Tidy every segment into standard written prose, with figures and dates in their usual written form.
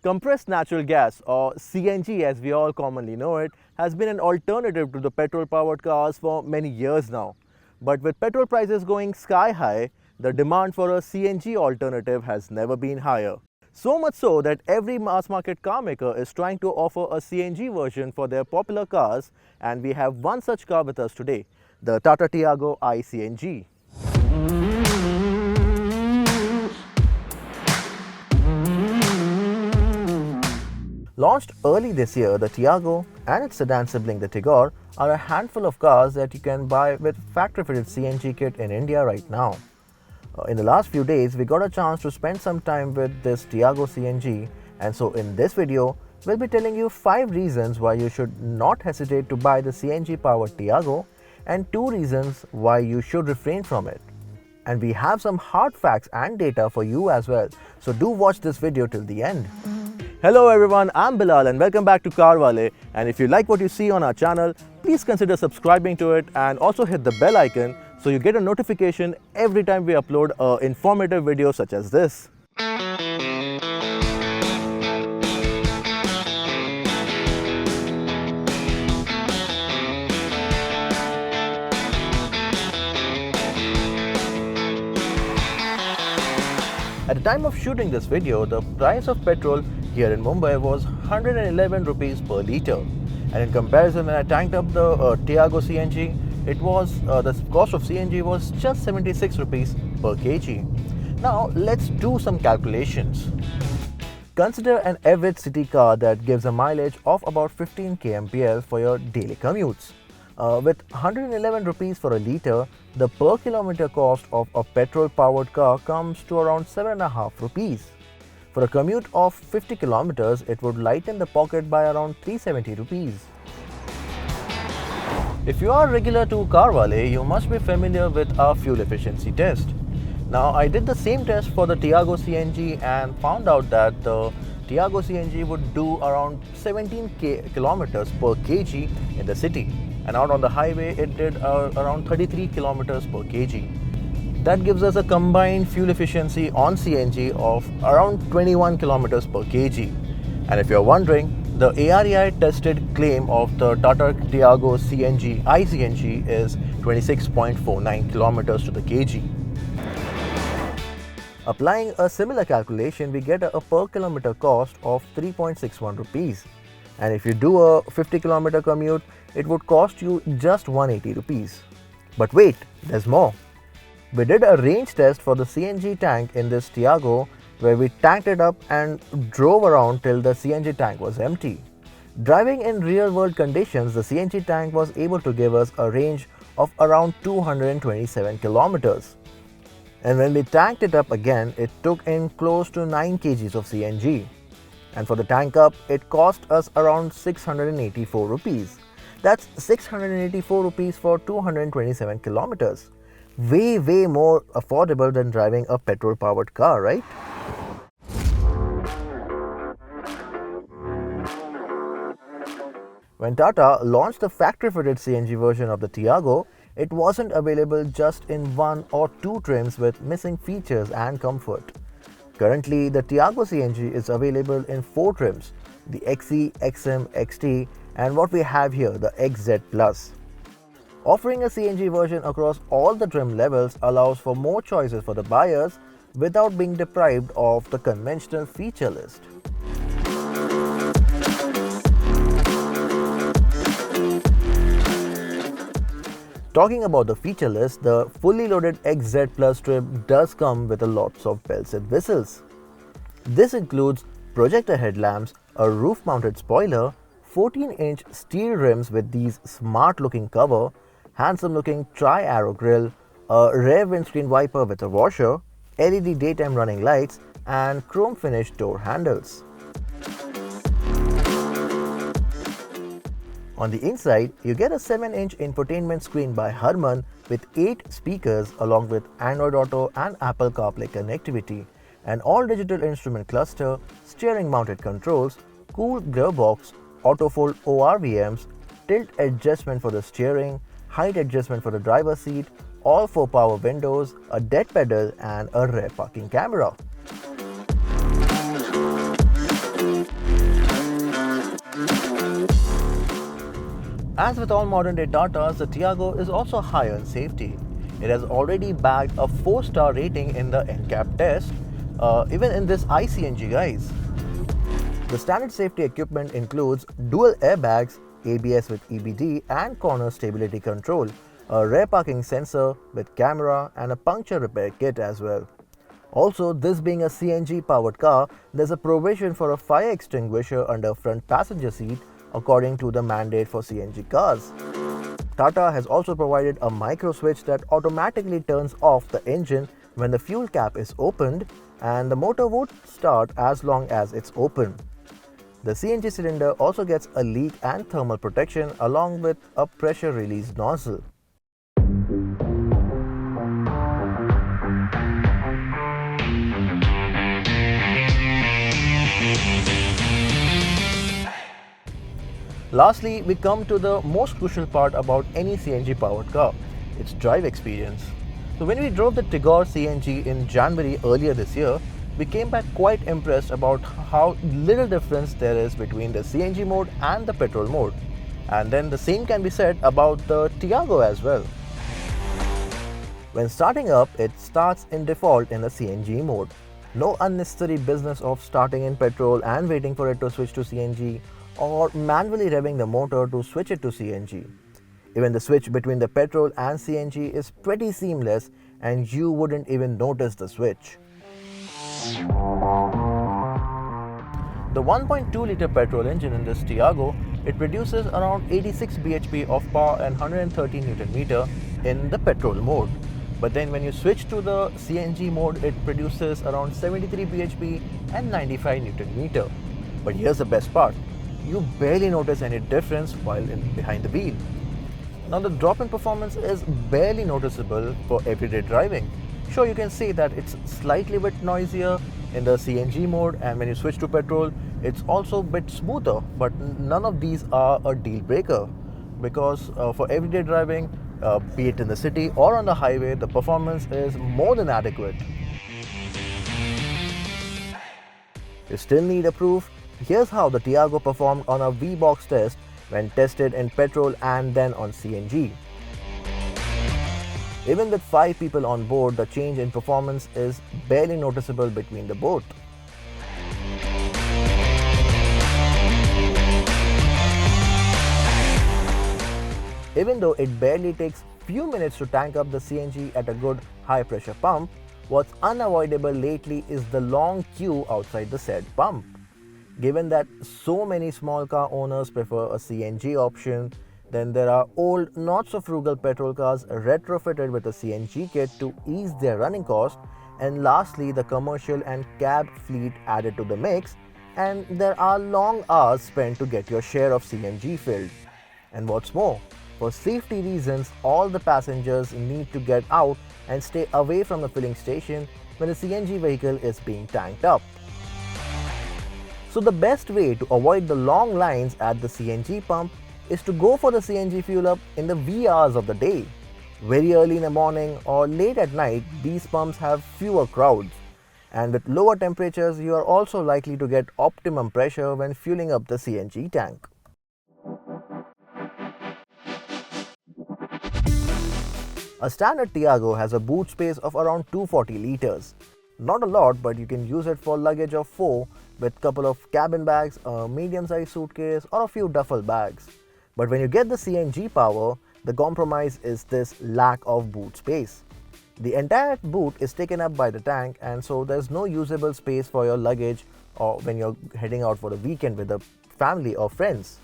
Compressed natural gas, or CNG as we all commonly know it, has been an alternative to the petrol-powered cars for many years now. But with petrol prices going sky high, the demand for a CNG alternative has never been higher. So much so that every mass market car maker is trying to offer a CNG version for their popular cars, and we have one such car with us today, the Tata Tiago i-CNG. Launched early this year, the Tiago and its sedan sibling the Tigor are a handful of cars that you can buy with factory-fitted CNG kit in India right now. In the last few days, we got a chance to spend some time with this Tiago CNG, and so in this video, we'll be telling you 5 reasons why you should not hesitate to buy the CNG-powered Tiago and 2 reasons why you should refrain from it. And we have some hard facts and data for you as well, so do watch this video till the end. Hello everyone, I'm Bilal and welcome back to CarWale, and if you like what you see on our channel, please consider subscribing to it and also hit the bell icon so you get a notification every time we upload an informative video such as this. At the time of shooting this video, the price of petrol here in Mumbai was 111 rupees per litre, and in comparison, when I tanked up the Tiago CNG, it was the cost of CNG was just 76 rupees per kg. Now let's do some calculations. Consider an average city car that gives a mileage of about 15 kmpl for your daily commutes. With 111 rupees for a litre, the per kilometer cost of a petrol-powered car comes to around 7.5 rupees. For a commute of 50 kilometers, it would lighten the pocket by around 370 rupees. If you are regular to CarWale, you must be familiar with our fuel efficiency test. Now, I did the same test for the Tiago CNG and found out that the Tiago CNG would do around 17 kilometers per kg in the city, and out on the highway it did around 33 kilometers per kg. That gives us a combined fuel efficiency on CNG of around 21 kilometers per kg. And if you're wondering, the AREI tested claim of the Tata Tiago CNG i-CNG is 26.49 kilometers to the kg. Applying a similar calculation, we get a per kilometer cost of 3.61 rupees. And if you do a 50 kilometer commute, it would cost you just 180 rupees. But wait, there's more. We did a range test for the CNG tank in this Tiago, where we tanked it up and drove around till the CNG tank was empty. Driving in real-world conditions, the CNG tank was able to give us a range of around 227 kilometers. And when we tanked it up again, it took in close to 9 kgs of CNG. And for the tank up, it cost us around 684 rupees. That's 684 rupees for 227 kilometers. Way more affordable than driving a petrol-powered car, right? When Tata launched the factory-fitted CNG version of the Tiago, it wasn't available just in 1 or 2 trims with missing features and comfort. Currently, the Tiago CNG is available in 4 trims, the XE, XM, XT, and what we have here, the XZ Plus. Offering a CNG version across all the trim levels allows for more choices for the buyers without being deprived of the conventional feature list. Talking about the feature list, the fully loaded XZ Plus trim does come with a lots of bells and whistles. This includes projector headlamps, a roof-mounted spoiler, 14-inch steel rims with these smart-looking cover, handsome-looking tri-arrow grille, a rear windscreen wiper with a washer, LED daytime running lights, and chrome-finished door handles. On the inside, you get a 7-inch infotainment screen by Harman with 8 speakers along with Android Auto and Apple CarPlay connectivity, an all-digital instrument cluster, steering-mounted controls, cool gearbox, auto-fold ORVMs, tilt adjustment for the steering, height adjustment for the driver's seat, all 4 power windows, a dead pedal and a rear parking camera. As with all modern day Tatas, the Tiago is also higher in safety. It has already bagged a 4-star rating in the NCAP test, even in this i-CNG, guys. The standard safety equipment includes dual airbags, ABS with EBD and corner stability control, a rear parking sensor with camera and a puncture repair kit as well. Also, this being a CNG powered car, there's a provision for a fire extinguisher under front passenger seat according to the mandate for CNG cars. Tata has also provided a micro switch that automatically turns off the engine when the fuel cap is opened, and the motor would start as long as it's open. The CNG cylinder also gets a leak and thermal protection along with a pressure release nozzle. Lastly, we come to the most crucial part about any CNG powered car, its drive experience. So when we drove the Tigor CNG in January earlier this year, we came back quite impressed about how little difference there is between the CNG mode and the petrol mode. And then the same can be said about the Tiago as well. When starting up, it starts in default in the CNG mode. No unnecessary business of starting in petrol and waiting for it to switch to CNG, or manually revving the motor to switch it to CNG. Even the switch between the petrol and CNG is pretty seamless and you wouldn't even notice the switch. The 1.2-liter petrol engine in this Tiago, it produces around 86 bhp of power and 130 Nm in the petrol mode. But then when you switch to the CNG mode, it produces around 73 bhp and 95 Nm. But here's the best part. You barely notice any difference while behind the wheel. Now the drop in performance is barely noticeable for everyday driving. Sure, you can say that it's slightly bit noisier in the CNG mode, and when you switch to petrol, it's also a bit smoother, but none of these are a deal breaker because for everyday driving, be it in the city or on the highway, the performance is more than adequate. You still need a proof? Here's how the Tiago performed on a V-Box test when tested in petrol and then on CNG. Even with 5 people on board, the change in performance is barely noticeable between the both. Even though it barely takes few minutes to tank up the CNG at a good high pressure pump, what's unavoidable lately is the long queue outside the said pump. Given that so many small car owners prefer a CNG option, then there are old, not so frugal petrol cars retrofitted with a CNG kit to ease their running cost, and lastly the commercial and cab fleet added to the mix, and there are long hours spent to get your share of CNG filled. And what's more, for safety reasons, all the passengers need to get out and stay away from the filling station when the CNG vehicle is being tanked up. So the best way to avoid the long lines at the CNG pump is to go for the CNG fuel up in the wee hours of the day. Very early in the morning or late at night, these pumps have fewer crowds. And with lower temperatures, you are also likely to get optimum pressure when fueling up the CNG tank. A standard Tiago has a boot space of around 240 liters. Not a lot, but you can use it for luggage of 4 with couple of cabin bags, a medium-sized suitcase or a few duffel bags. But when you get the CNG power, the compromise is this lack of boot space. The entire boot is taken up by the tank, and so there's no usable space for your luggage or when you're heading out for the weekend with the family or friends.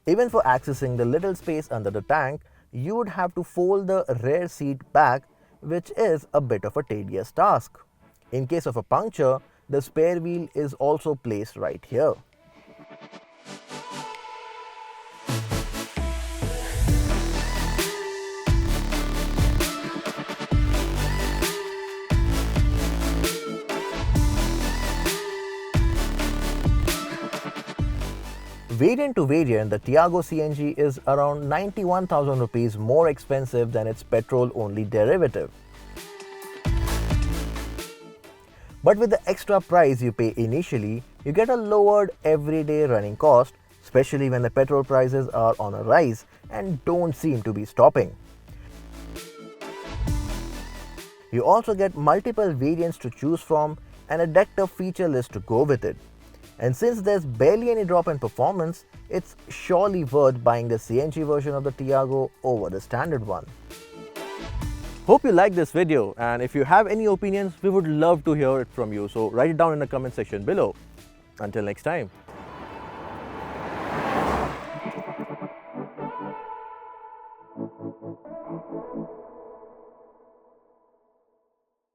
Even for accessing the little space under the tank, you would have to fold the rear seat back, which is a bit of a tedious task. In case of a puncture, the spare wheel is also placed right here. Variant to variant, the Tiago CNG is around 91,000 rupees more expensive than its petrol-only derivative. But with the extra price you pay initially, you get a lowered everyday running cost, especially when the petrol prices are on a rise and don't seem to be stopping. You also get multiple variants to choose from and a decked up feature list to go with it. And since there's barely any drop in performance, it's surely worth buying the CNG version of the Tiago over the standard one. Hope you liked this video, and if you have any opinions, we would love to hear it from you. So write it down in the comment section below. Until next time.